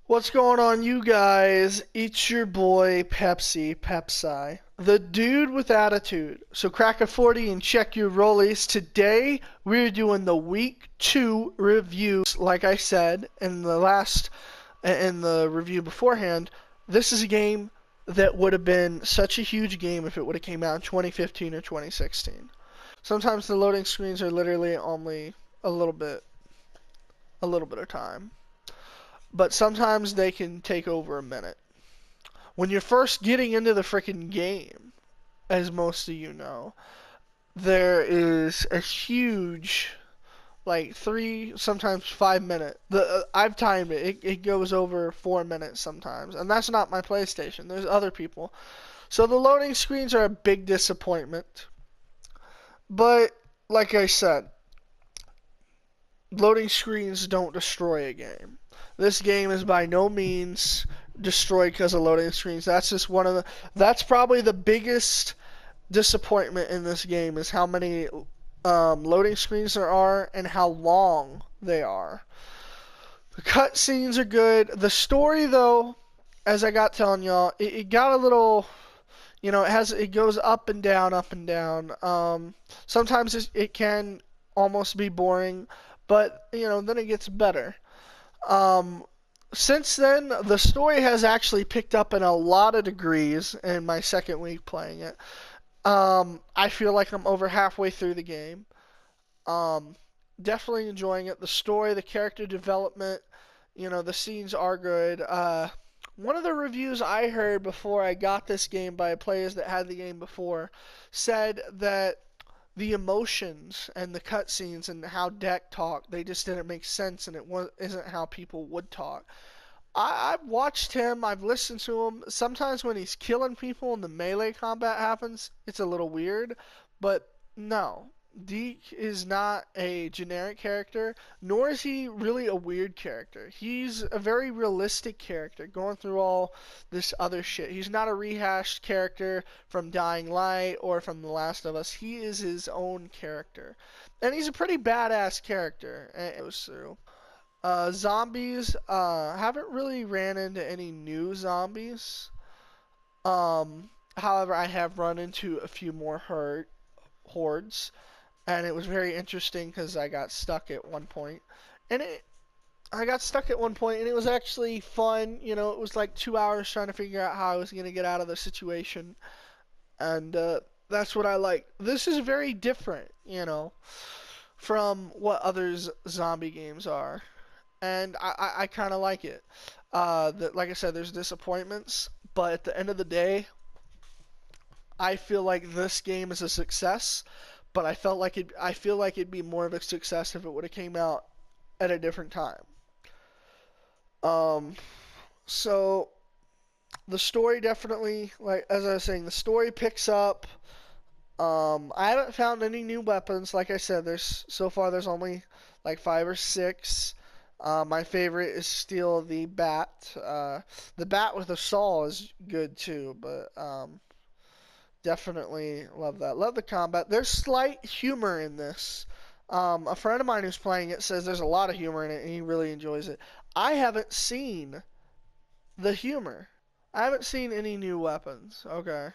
What's going on, you guys? It's your boy Pepsi, the dude with attitude. So crack a 40 and check your rollies. Today we're doing the week 2 review. Like I said in the review beforehand, this is a game that would have been such a huge game if it would have came out in 2015 or 2016. Sometimes the loading screens are literally only a little bit a little bit of time, but sometimes they can take over a minute. When you're first getting into the freaking game, as most of you know, there is a huge, like 3, sometimes 5 minute. I've timed it. It goes over 4 minutes sometimes, and that's not my PlayStation. There's other people. So the loading screens are a big disappointment. But like I said, loading screens don't destroy a game. This game is by no means destroyed because of loading screens. That's just one of the. That's probably the biggest disappointment in this game is how many loading screens there are and how long they are. The cutscenes are good. The story, though, as I got telling y'all, it got a little. It goes up and down, up and down. Sometimes it can almost be boring, but then it gets better. Um, since then, the story has actually picked up in a lot of degrees in my second week playing it. I feel like I'm over halfway through the game. Um, Definitely enjoying it. The story, the character development, the scenes are good. One of the reviews I heard before I got this game by players that had the game before said that the emotions and the cutscenes and how Deck talked, they just didn't make sense, and isn't how people would talk. I've watched him, I've listened to him. Sometimes when he's killing people and the melee combat happens, it's a little weird, but no. Deke is not a generic character, nor is he really a weird character. He's a very realistic character, going through all this other shit. He's not a rehashed character from Dying Light or from The Last of Us. He is his own character. And he's a pretty badass character. It goes through. Zombies, haven't really ran into any new zombies. However, I have run into a few more hordes, and it was very interesting because I got stuck at one point, and I got stuck at one point, and it was actually fun. It was like 2 hours trying to figure out how I was gonna get out of the situation, and that's what I like. This is very different, from what other zombie games are, and I kind of like it. Like I said, there's disappointments, but at the end of the day, I feel like this game is a success. But I feel like it'd be more of a success if it would have came out at a different time. Um, so the story definitely, like as I was saying, the story picks up. I haven't found any new weapons. Like I said, there's only like 5 or 6. My favorite is still the bat. The bat with a saw is good too, but definitely love that. Love the combat. There's slight humor in this. A friend of mine who's playing it says there's a lot of humor in it and he really enjoys it. I haven't seen the humor. I haven't seen any new weapons. Okay.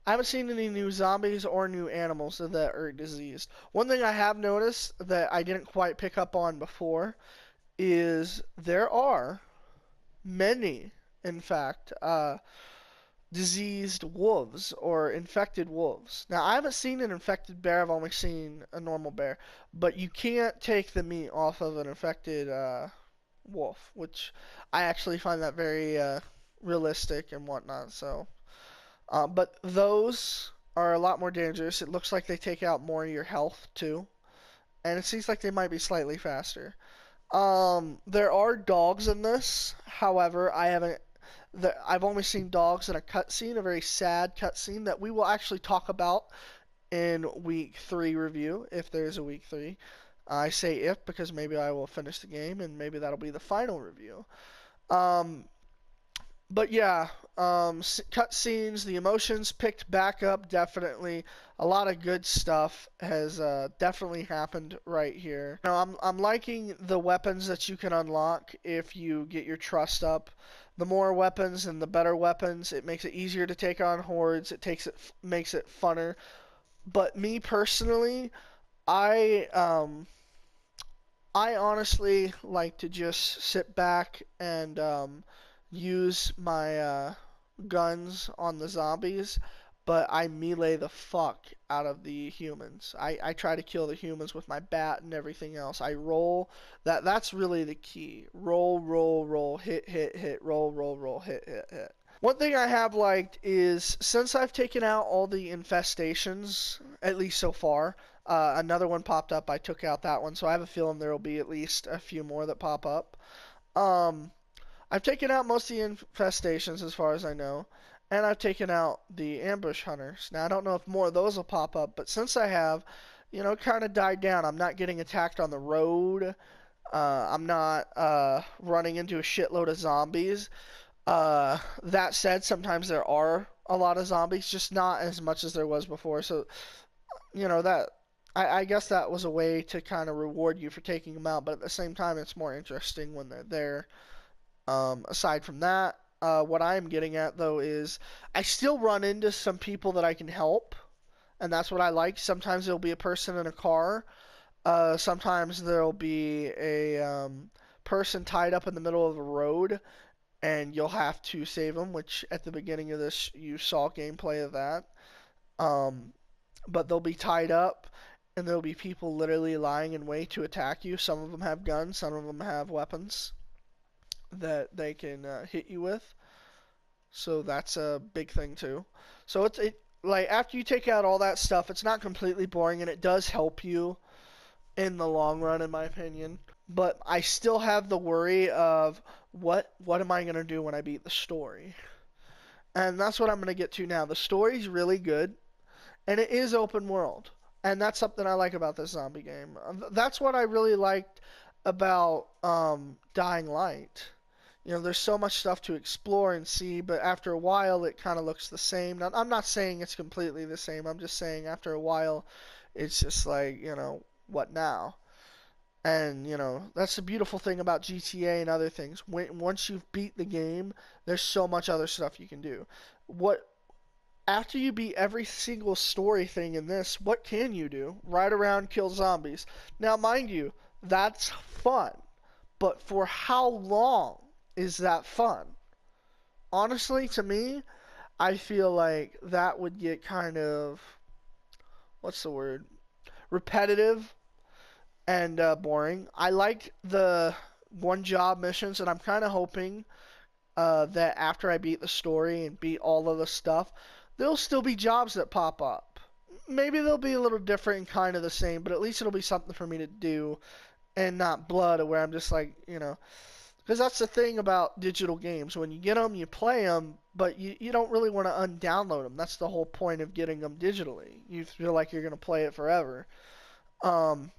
I haven't seen any new zombies or new animals that are diseased. One thing I have noticed that I didn't quite pick up on before is there are many, in fact, diseased wolves or infected wolves. Now, I haven't seen an infected bear, I've only seen a normal bear, but you can't take the meat off of an infected wolf, which I actually find that very realistic and whatnot. But those are a lot more dangerous. It looks like they take out more of your health too, and it seems like they might be slightly faster. There are dogs in this. However, I've only seen dogs in a cutscene, a very sad cutscene that we will actually talk about in week 3 review, if there's a week 3. I say if because maybe I will finish the game and maybe that'll be the final review. Um, But yeah, cut scenes, the emotions picked back up definitely. A lot of good stuff has definitely happened right here. Now, I'm liking the weapons that you can unlock if you get your trust up. The more weapons and the better weapons, it makes it easier to take on hordes. Makes it funner. But me personally, I I honestly like to just sit back and use my guns on the zombies, but I melee the fuck out of the humans. I try to kill the humans with my bat and everything else. I roll. That's really the key. Roll, roll, roll, hit, hit, hit, roll, roll, roll, hit, hit, hit. One thing I have liked is since I've taken out all the infestations, at least so far, another one popped up. I took out that one, so I have a feeling there will be at least a few more that pop up. Um, I've taken out most of the infestations as far as I know, and I've taken out the ambush hunters. Now I don't know if more of those will pop up, but since I have, kind of died down. I'm not getting attacked on the road. I'm not running into a shitload of zombies. That said, sometimes there are a lot of zombies, just not as much as there was before. So, that I guess that was a way to kind of reward you for taking them out, but at the same time, it's more interesting when they're there. Aside from that, what I'm getting at though is I still run into some people that I can help, and that's what I like. Sometimes there'll be a person in a car. Sometimes there'll be a person tied up in the middle of a road, and you'll have to save them. Which at the beginning of this, you saw gameplay of that. Um, but they'll be tied up, and there'll be people literally lying in wait to attack you. Some of them have guns, some of them have weapons that they can hit you with. So that's a big thing too. So it like after you take out all that stuff, it's not completely boring, and it does help you in the long run, in my opinion. But I still have the worry of what am I gonna do when I beat the story, and that's what I'm gonna get to now. The story's really good, and it is open world, and that's something I like about this zombie game. That's what I really liked about Dying Light. There's so much stuff to explore and see, but after a while, it kind of looks the same. Now, I'm not saying it's completely the same. I'm just saying after a while, it's just like, what now? And, that's the beautiful thing about GTA and other things. Once you've beat the game, there's so much other stuff you can do. What After you beat every single story thing in this, what can you do? Ride around, kill zombies. Now, mind you, that's fun. But for how long is that fun? Honestly, to me, I feel like that would get kind of, what's the word? Repetitive and boring. I like the one job missions, and I'm kind of hoping that after I beat the story and beat all of the stuff, there'll still be jobs that pop up. Maybe they'll be a little different and kind of the same, but at least it'll be something for me to do and not blood, where I'm just like, because that's the thing about digital games. When you get them, you play them, but you don't really want to undownload them. That's the whole point of getting them digitally. You feel like you're going to play it forever. Um,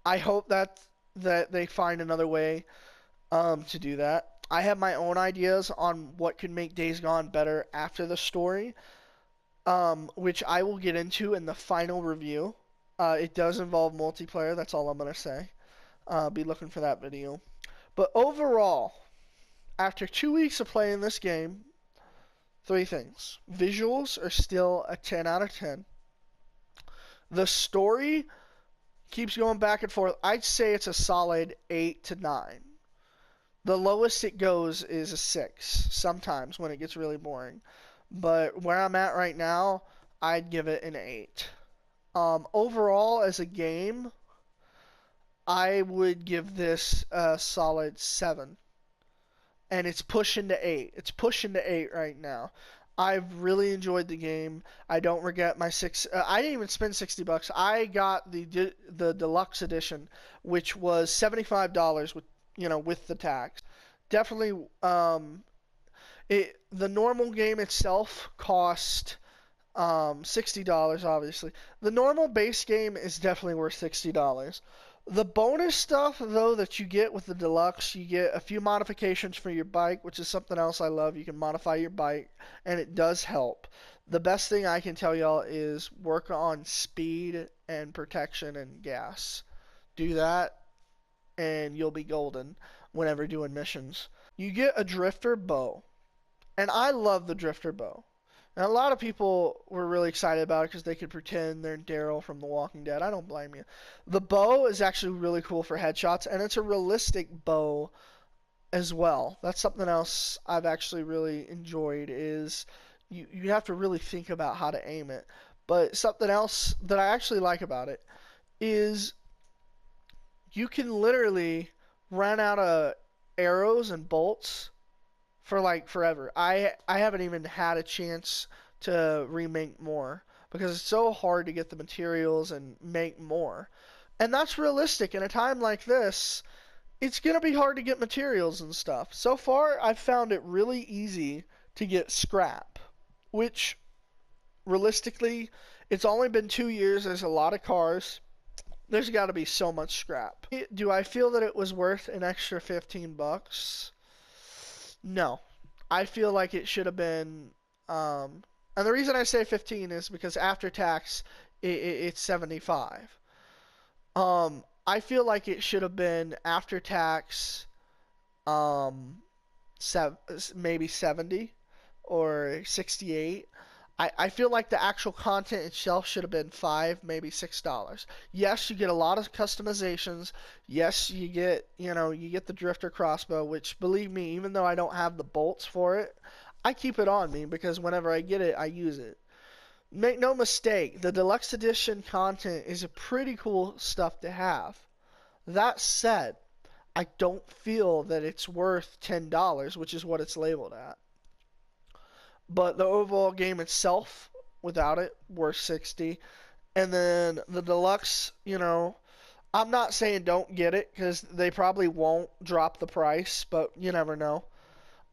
I hope that they find another way to do that. I have my own ideas on what could make Days Gone better after the story, which I will get into in the final review. It does involve multiplayer. That's all I'm going to say. Be looking for that video. But overall, after 2 weeks of playing this game, three things. Visuals are still a 10 out of 10. The story keeps going back and forth. I'd say it's a solid 8 to 9. The lowest it goes is a 6 sometimes when it gets really boring. But where I'm at right now, I'd give it an 8. Overall, as a game, I would give this a solid 7. And it's pushing to 8. It's pushing to 8 right now. I've really enjoyed the game. I don't regret my I didn't even spend $60. I got the deluxe edition, which was $75 with the tax. Definitely, the normal game itself cost $60. Obviously, the normal base game is definitely worth $60. The bonus stuff, though, that you get with the deluxe, you get a few modifications for your bike, which is something else I love. You can modify your bike, and it does help. The best thing I can tell y'all is work on speed and protection and gas. Do that, and you'll be golden whenever doing missions. You get a drifter bow, and I love the drifter bow. And a lot of people were really excited about it because they could pretend they're Daryl from The Walking Dead. I don't blame you. The bow is actually really cool for headshots, and it's a realistic bow as well. That's something else I've actually really enjoyed is you have to really think about how to aim it. But something else that I actually like about it is you can literally run out of arrows and bolts for like forever. I haven't even had a chance to remake more because it's so hard to get the materials and make more. And that's realistic in a time like this. It's going to be hard to get materials and stuff. So far, I've found it really easy to get scrap, which realistically, it's only been 2 years. There's a lot of cars. There's got to be so much scrap. Do I feel that it was worth an extra 15 bucks? No. I feel like it should have been, and the reason I say 15 is because after tax, it's 75. I feel like it should have been after tax, um, maybe 70 or 68. I feel like the actual content itself should have been maybe $6. Yes, you get a lot of customizations. Yes, you get, you get the drifter crossbow, which believe me, even though I don't have the bolts for it, I keep it on me because whenever I get it, I use it. Make no mistake, the deluxe edition content is a pretty cool stuff to have. That said, I don't feel that it's worth $10, which is what it's labeled at. But the overall game itself, without it, worth 60. And then the deluxe, I'm not saying don't get it because they probably won't drop the price, but you never know.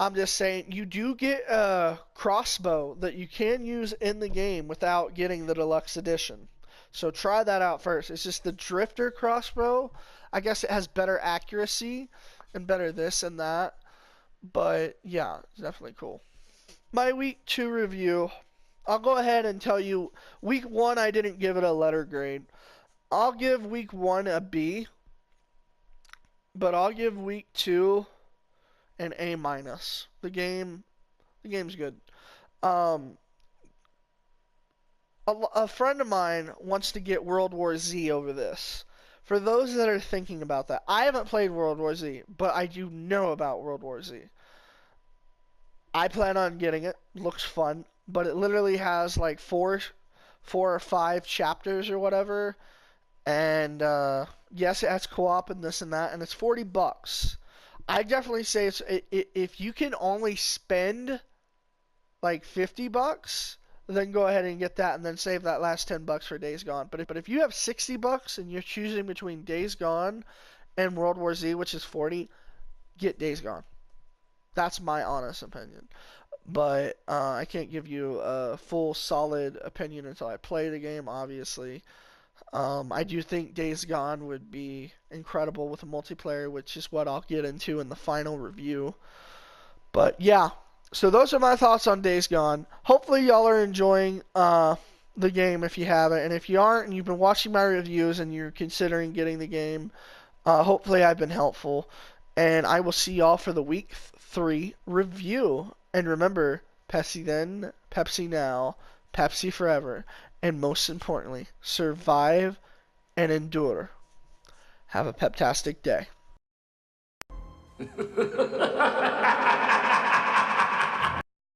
I'm just saying you do get a crossbow that you can use in the game without getting the deluxe edition. So try that out first. It's just the drifter crossbow. I guess it has better accuracy and better this and that. But yeah, it's definitely cool. My week 2 review, I'll go ahead and tell you, week 1 I didn't give it a letter grade. I'll give week 1 a B, but I'll give week 2 an A minus. The game's good. A friend of mine wants to get World War Z over this. For those that are thinking about that, I haven't played World War Z, but I do know about World War Z. I plan on getting it. Looks fun, but it literally has like four or five chapters or whatever. And yes, it has co-op and this and that, and it's 40 bucks. I definitely say if you can only spend like 50 bucks, then go ahead and get that, and then save that last 10 bucks for Days Gone. But if you have 60 bucks and you're choosing between Days Gone and World War Z, which is 40, get Days Gone. That's my honest opinion. But I can't give you a full solid opinion until I play the game, obviously. I do think Days Gone would be incredible with a multiplayer, which is what I'll get into in the final review. But yeah, so those are my thoughts on Days Gone. Hopefully y'all are enjoying the game if you haven't. And if you aren't and you've been watching my reviews and you're considering getting the game, hopefully I've been helpful. And I will see y'all for the week 3 review. And remember, Pepsi then, Pepsi now, Pepsi forever. And most importantly, survive and endure. Have a peptastic day.